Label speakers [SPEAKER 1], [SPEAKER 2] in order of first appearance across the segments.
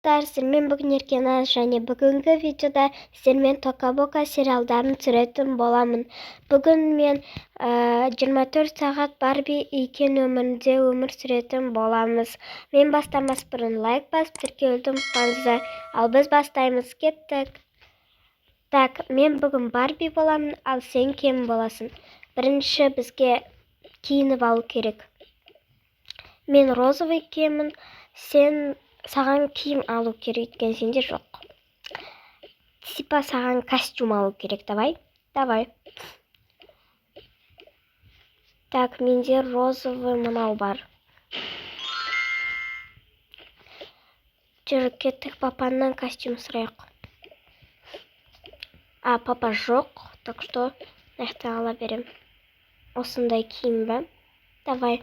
[SPEAKER 1] Мен бүгін Еркеназ және бүгінгі видеода сіздермен Тока-Бока сериалдарын түсіретін боламын. Бүгін мен 24 сағат Барби екен өмірінде өмір сүретін боламыз. Мен бастамас бұрын лайк басып тіркелуді ұмытпаңыздар. Ал біз бастаймыз, кеттік. Так, мен бүгін Барби боламын, ал сен кем боласың? Бірінші бізге киініп алу керек. Мен розовый киемін, саған киім алу керек екен, сенде жоқ. Типа саған костюм алу керек, давай. Так, менде розовый мынау бар. Жүр, кеттік, папаннан костюм сұрайық. Папа жоқ, так что нақты ала берем. Осындай киім бе? Давай.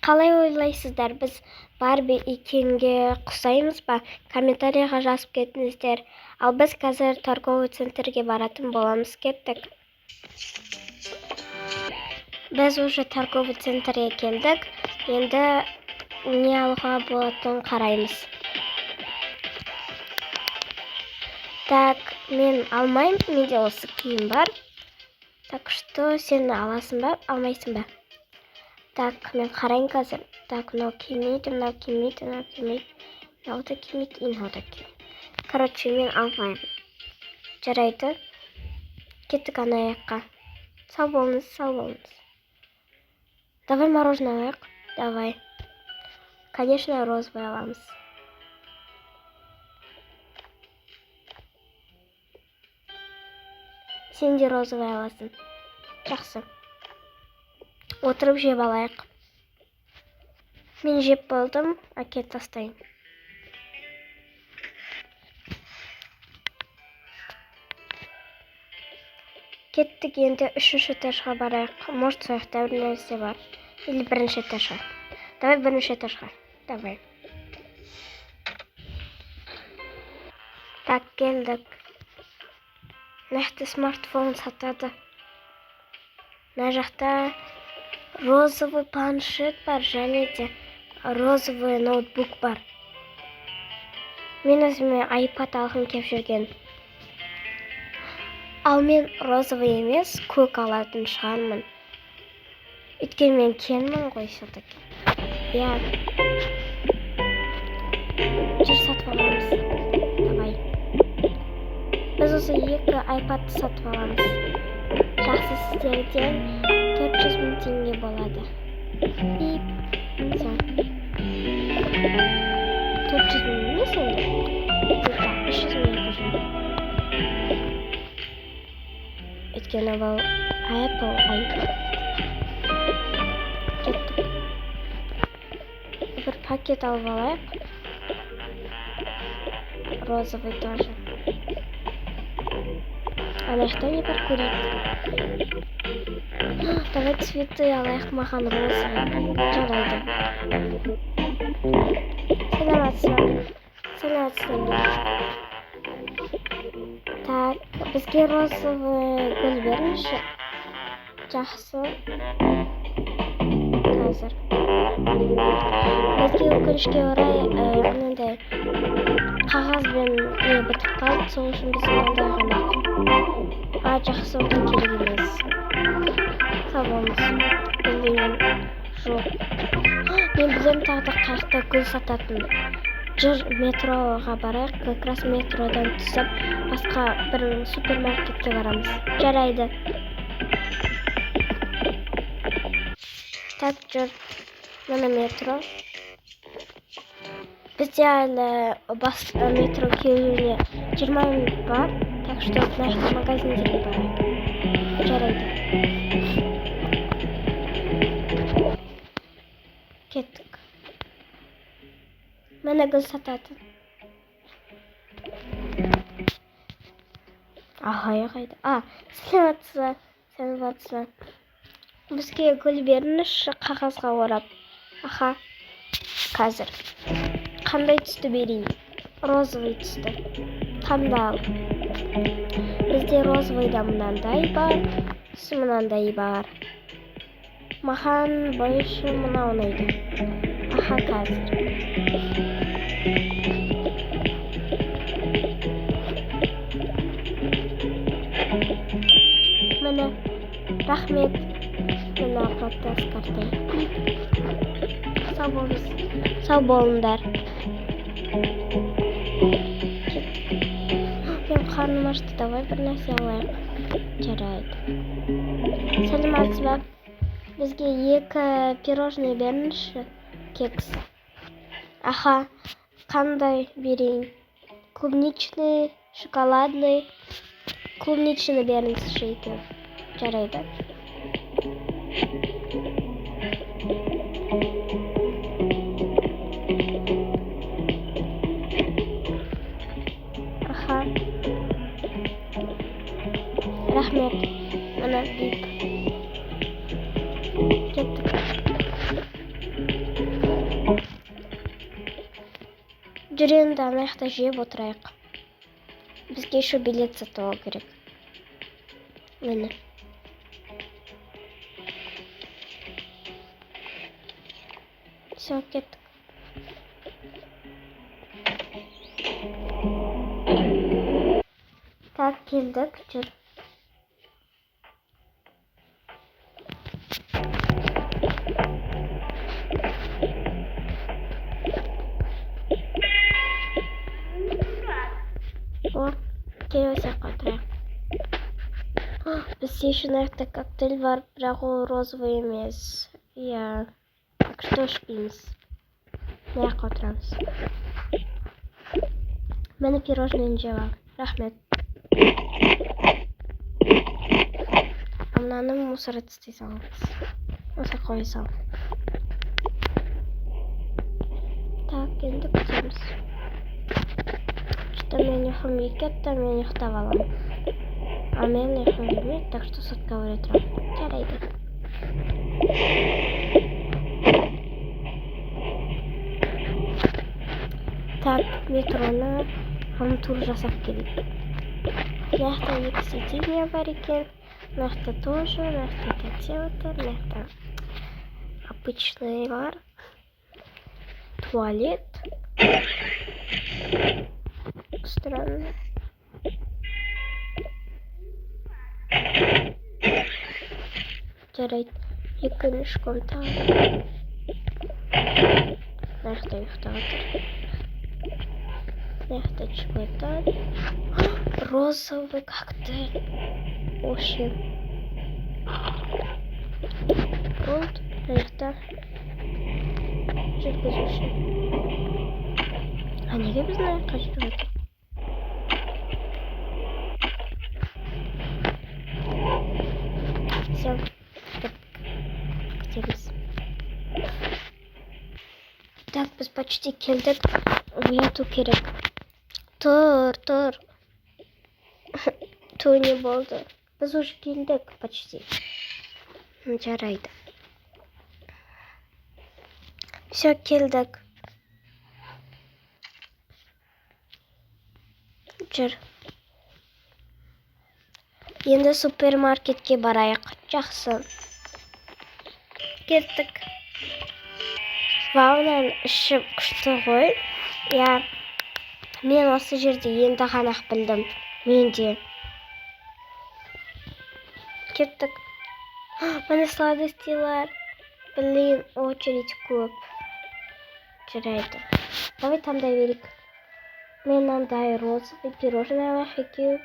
[SPEAKER 1] Қалай ойлайсыздар, біз Барби екенге құсаймыз ба? Комментарийға жазып кетіңіздер. Ал біз қазір торговый центрге баратын боламыз, кеттік. Біз уже торговый центрге келдік. Енді не алуға болатынын қараймыз. Так, мен алмаймын, менде осы киім бар. Так что сен аласың ба, алмайсың ба? Так, мен қарайын қазір. Так, мынау келмейді, мынау келмейді, мынау да келмейді, мынау да келмейді. Короче, мен алмаймын. Жарайды. Кеттік ана аяққа. Сау болыңыз. Давай мороженое алайық. Давай. Конечно, розовый аламыз. Сен де розовый аласың. Жақсы. Отырып жеп алайық. Мен жеп болдым, әкет тастайын. Кеттік, енді үшінші этажға барайық. Может, сояқта бір нәрсе бар. Или бірінші этажға. Давай бірінші этажға. Давай. Так, келдік. Нақты смартфон сатады. Мына жақта розовый планшет бар, және де розовый ноутбук бар. Мен өзіме iPad алғым кеп жүрген. Ал мен розовый емес, көк алатын шығармын. Өйткені мен кеммін ғой все-таки. Я жүр сатып аламыз. Давай. Біз осы екі iPad сатып аламыз. Жақсы, сіздерден 400 000 теңге болады. И все. 400 000 емес енді. 300 000 көшін. Өйткені бұл Apple iPad. Кеттік. Бір пакет алып алайық. Розовый тоже. Ана жақта не бар, көрейік. Давай цветы алайық, маған розовый. Жарайды. Сәлеметсің. Так, бізге розовый гүл беріңізші. Жақсы. Қазір. Бізге өкінішке орай мынандай қағазбен бітіп қалды, сол үшін біз мынандай ғана. Жақсы, одан керек емес. Сау болыңыз. Білмеймін. Жоқ. Мен білем тағды қайықта гүл сататын. Жүр, метроға барайық. Как раз метродан түсіп, басқа бір супермаркетке барамыз. Жарайды. Так, жүр. Мына метро. Бізде әлі метро келуіне 20 минут бар. Так что нақты магазиндерге барайық. Жарайды. Кеттік. Мені гүл сататын. Қайда? Сәлеметсіз. Бізге гүл беріңізші, қағазға орап. Қазір. Қандай түсті берейін? Розовый түсті. Қандай? Бізде розовыйда мынандай бар, мынандай бар. Маған больше мынау ұнайды. Аха, қазір. Міне, рахмет. Міне апатты асқартай. Сау болыңдар. Мен қарным ашты, давай бір нәрсе алайық. Жарайды. Сәлеметсіз бе? Бізге 2 пирожный беріңізші, кекс. Аха, қандай берейін? Клубничный, шоколадный. Клубничный беріңізші екен. Жарайды. Аха. Рахмет. Мына бип. Кеттік. Жүренді ана жақта жеп отырайық. Бізге еще билет сатып керек. Міне. Все, кеттік. Так, келдік, жүр. О, келесі қатырайық. Бізде еще нақты коктейль бар, бірақ ол розовый емес. Я. Так что ішпейміз. Мына жаққа отырамыз. Мені пирожныйын жеп ал. Рахмет. Мынаны мусорға тастай саламыз. Осы қоя сал. Так, енді күтеміз. Что мен ұйқым кетті, мен ұйықтап аламын. А мен ұйқым келмейді, так что сотқа көре тұрамын. Жарайды. Так, метроны тур жасап келейік. Мына жақта 2 сиденье бар екен. Мына жақта тоже, мына жақта кәте отыр, мына жақта обычный бар. Туалет. Странно. Жарайды. 2-3 комната. Мына жақта ұйықтап отыр. Мына жақта чемодан. Розовый коктейль. Вообще. Вот, мына жақта жүргізуші. А неге біз мына жаққа жүріп отыр? Все, күтеміз. Так, біз почти келдік. Ояту керек. Тұр. Ту не болды. Біз уже келдік почти. Жарайды. Все, келдік. Жүр. Енді супермаркетке барайық. Жақсы. Кеттік. Вауынан іші күшті ғой. Я, мен осы жерде енді ғанақ білдім. Менде. Кеттік. Міне сладостилар. Блин, очередь көп. Жарайды. Давай таңдай берейік. Мен андай розовый пирожный алайық екеу.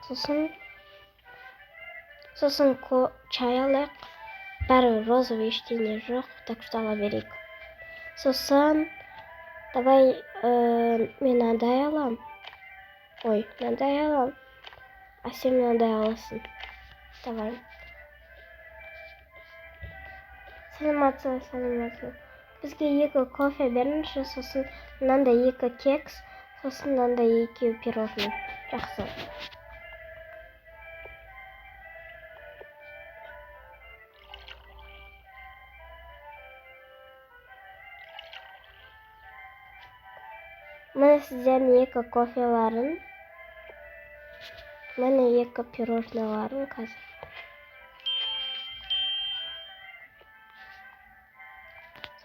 [SPEAKER 1] Сосын чай алайық. Бәрі розовый ештеңе жоқ, так что ала берейік. Сосын давай мен андай алам. Ой, мынандай алам. А сен мынандай аласың. Давай. Сәлеметсіз. Бізге 2 кофе беріңізші, сосын мынандай 2 кекс, сосын мынандай 2 пирожный. Жақсы. Міне сіздердің 2 кофеларын. Міне 2 пирожныйларын қазір.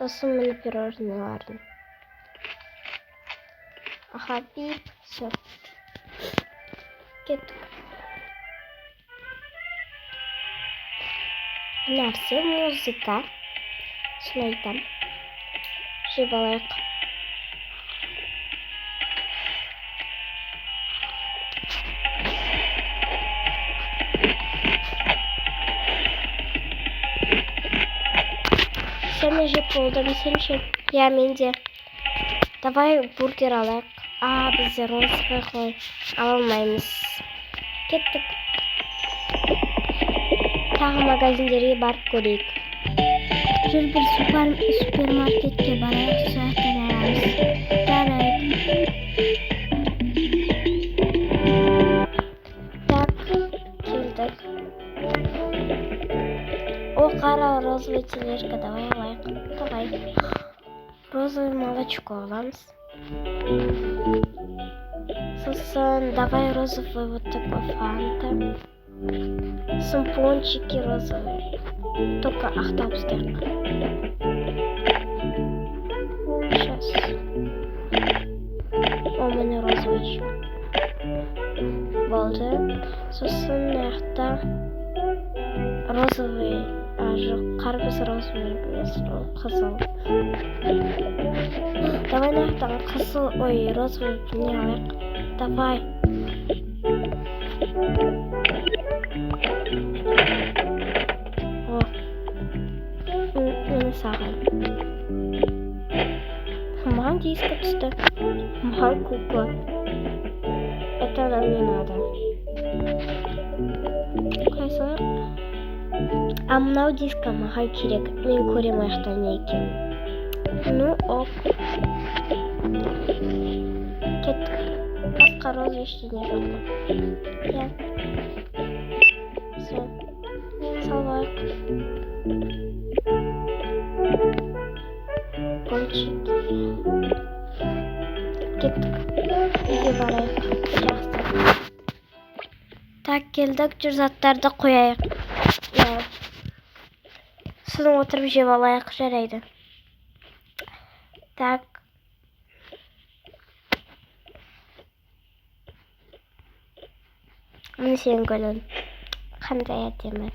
[SPEAKER 1] Сосын міне пирожныйларын. Аха, бип, все. Кеттік. Нәрсе музыка. Шын айтам. Жеп алайық. Sen jep болдым, сен ше? Я, менде. Давай бургер алайық. Бізде розовый қой. Ала алмаймыз. Кеттік. Тағы магазиндерге барып көрейік. Жүр бір супермаркетке барайық, сояқтан аламыз. Жарайды. Так, келдік. О, қара розовый тележка, давай алайық. Давай. Розовый молочко аламыз. Сосын, давай розовый вот такой фанта. Сумпончики розовые. Только автобустер. Сейчас. О, мене розовый еще. Болды. Сосын, маяқта розовый. Жоқ, қарбыз розовый емес, ол қызыл. Давай маяқтан қызыл, ой, розовый не алайық. Давай. О. Мені саған. Маған диска түсті. Маған кукла. Это нам не надо. Қайсылар? А мынау диска маған керек. Мен көрем аяқта не екен. Ну, ок. Кеттік. Басқа роза ештеңе жоқ па? Я. Все. Салайық. Пончики. Кеттік. Үйге барайық. Жақсы. Так, келдік. Жүр заттарды қояйық. Сосын отырып жеп алайық, жарайды. Так. Міне сенің гүлің. Қандай әдемі.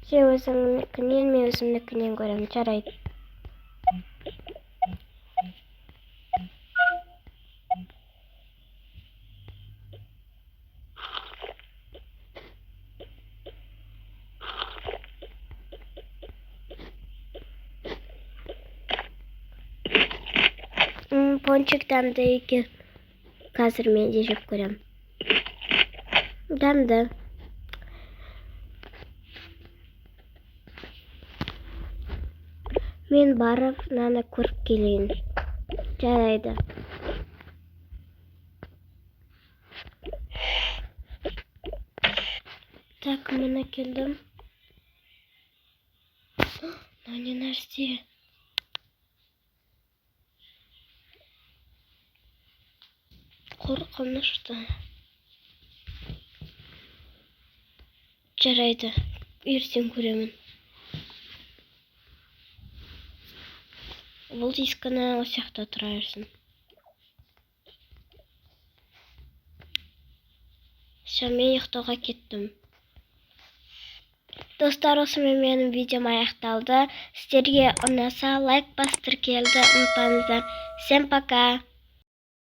[SPEAKER 1] Сен өзіңнікінен, мен өзімнікінен көрем, жарайды. Пончик дәмді екен. Қазір мен де жеп көрем. Дәмді. Мен барып, мынаны көріп келейін. Жарайды. Так, міне келдім. Не нәрсе? Қорқынышты. Жарайды. Ертең көремін. Бұл дискіні осы жақта тұра берсін. Все, мен ұйықтауға кеттім. Достар, осымен менің видеом аяқталды. Сіздерге ұнаса лайк басып тіркелуді ұмытпаңыздар. Всем пока!